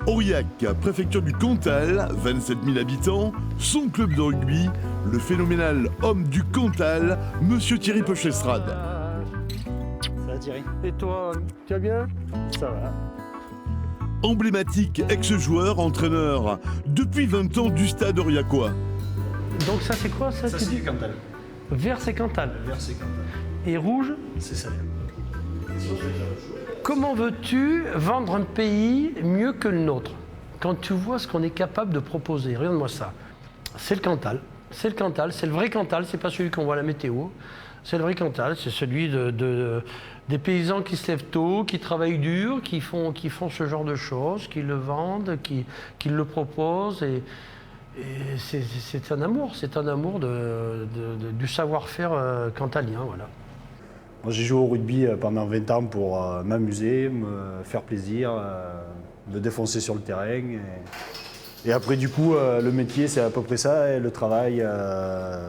Aurillac, préfecture du Cantal, 27 000 habitants, son club de rugby, le phénoménal homme du Cantal, Monsieur Thierry Pochestrade. Ça va Thierry? Et toi, tu vas bien? Ça va. Emblématique ex-joueur, entraîneur, depuis 20 ans du stade aurillacois. Donc ça c'est quoi ça? Ça c'est du Cantal. Vert c'est Cantal. Vert c'est Cantal. Et rouge? C'est Salem. Comment veux-tu vendre un pays mieux que le nôtre quand tu vois ce qu'on est capable de proposer? Regarde-moi ça. C'est le Cantal. C'est le Cantal, c'est le vrai Cantal, c'est pas celui qu'on voit à la météo. C'est le vrai Cantal, c'est celui des paysans qui se lèvent tôt, qui travaillent dur, qui font ce genre de choses, qui le vendent, qui le proposent. Et c'est un amour du savoir-faire cantalien, voilà. Moi j'ai joué au rugby pendant 20 ans pour m'amuser, me faire plaisir, me défoncer sur le terrain. Et après du coup le métier c'est à peu près ça, et le travail,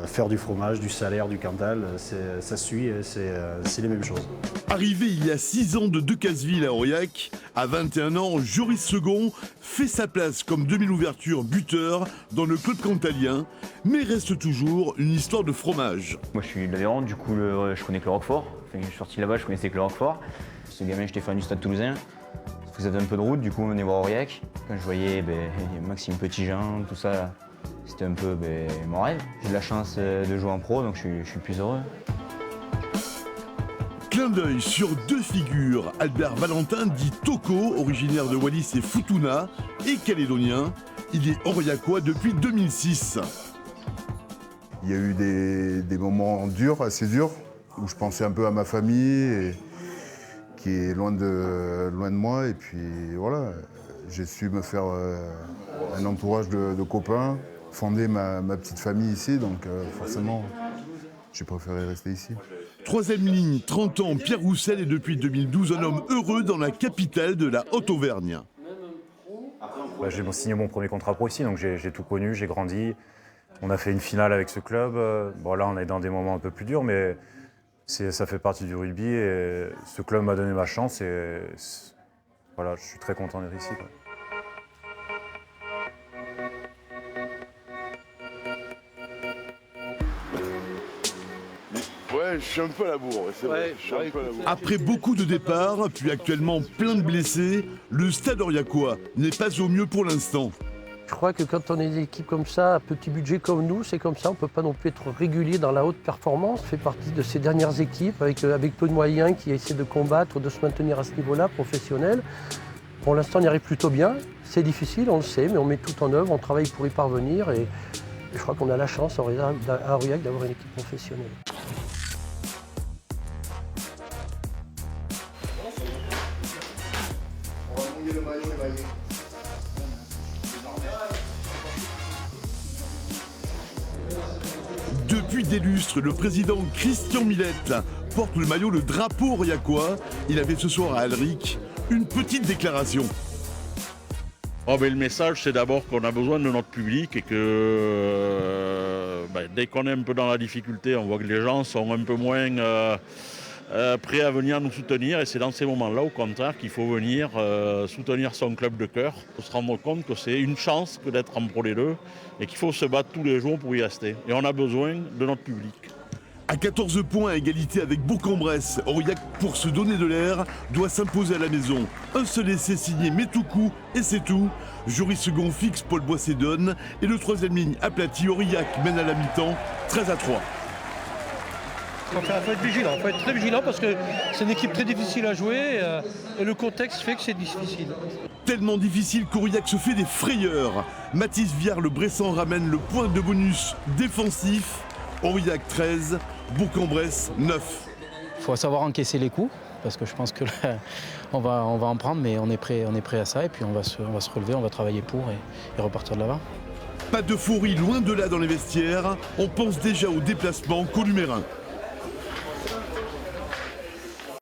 faire du fromage, du salaire, du Cantal, ça suit, c'est les mêmes choses. Arrivé il y a 6 ans de Decazeville à Aurillac, à 21 ans, Joris Second fait sa place comme demi-ouverture buteur dans le club cantalien, mais reste toujours une histoire de fromage. Moi je suis de l'Aveyron, du coup je connais que le Roquefort. Enfin, je suis sorti là-bas, je connaissais que le Roquefort. Ce gamin, j'étais fan du Stade Toulousain. Ça faisait un peu de route, du coup on venait voir Aurillac. Quand je voyais Maxime Petitjean, tout ça, c'était un peu mon rêve. J'ai de la chance de jouer en pro, donc je suis plus heureux. Clin d'œil sur 2 figures, Albert Valentin dit Toko, originaire de Wallis et Futuna, et calédonien. Il est aurillacois depuis 2006. Il y a eu des moments durs, assez durs, où je pensais un peu à ma famille, qui est loin de moi. Et puis voilà, j'ai su me faire un entourage de copains, fonder ma petite famille ici, donc forcément, j'ai préféré rester ici. 3e ligne, 30 ans, Pierre Roussel est depuis 2012 un homme heureux dans la capitale de la Haute-Auvergne. J'ai signé mon premier contrat pro ici, donc j'ai tout connu, j'ai grandi. On a fait une finale avec ce club. Bon, là, on est dans des moments un peu plus durs, mais ça fait partie du rugby. Et ce club m'a donné ma chance. Et voilà, je suis très content d'être ici, quoi. Ouais, je suis un peu à la bourre, c'est vrai. Je suis un peu à la bourre. Après beaucoup de départs, puis actuellement plein de blessés, le stade aurillacois n'est pas au mieux pour l'instant. Je crois que quand on est des équipes comme ça, à petit budget comme nous, c'est comme ça, on ne peut pas non plus être régulier dans la haute performance. On fait partie de ces dernières équipes avec peu de moyens qui essaient de combattre, de se maintenir à ce niveau-là, professionnel. Pour l'instant, on y arrive plutôt bien. C'est difficile, on le sait, mais on met tout en œuvre, on travaille pour y parvenir. Et je crois qu'on a la chance à Aurillac d'avoir une équipe professionnelle. Depuis des lustres, le président Christian Millette porte le maillot, le drapeau aurillacois. Il avait ce soir à Alric une petite déclaration. Le message, c'est d'abord qu'on a besoin de notre public et que dès qu'on est un peu dans la difficulté, on voit que les gens sont un peu moins prêts à venir nous soutenir. Et c'est dans ces moments-là, au contraire, qu'il faut venir soutenir son club de cœur. Il faut se rendre compte que c'est une chance que d'être en Pro D2 et qu'il faut se battre tous les jours pour y rester. Et on a besoin de notre public. À 14 points à égalité avec Bourg-en-Bresse, Aurillac, pour se donner de l'air, doit s'imposer à la maison. Un seul essai signé Metoukou et c'est tout. Joris Second fixe Paul Boissédonne et le 3e ligne aplati. Aurillac mène à la mi-temps 13-3. Il faut être vigilant, il faut être très vigilant parce que c'est une équipe très difficile à jouer et le contexte fait que c'est difficile. Tellement difficile qu'Aurillac se fait des frayeurs. Mathis Viard, le Bressan, ramène le point de bonus défensif. Aurillac 13, Bourg-en-Bresse 9. Il faut savoir encaisser les coups, parce que je pense que là, on va en prendre, mais on est prêt à ça, et puis on va se relever, on va travailler pour et repartir de l'avant. Pas d'euphorie, loin de là dans les vestiaires. On pense déjà au déplacement Columérin.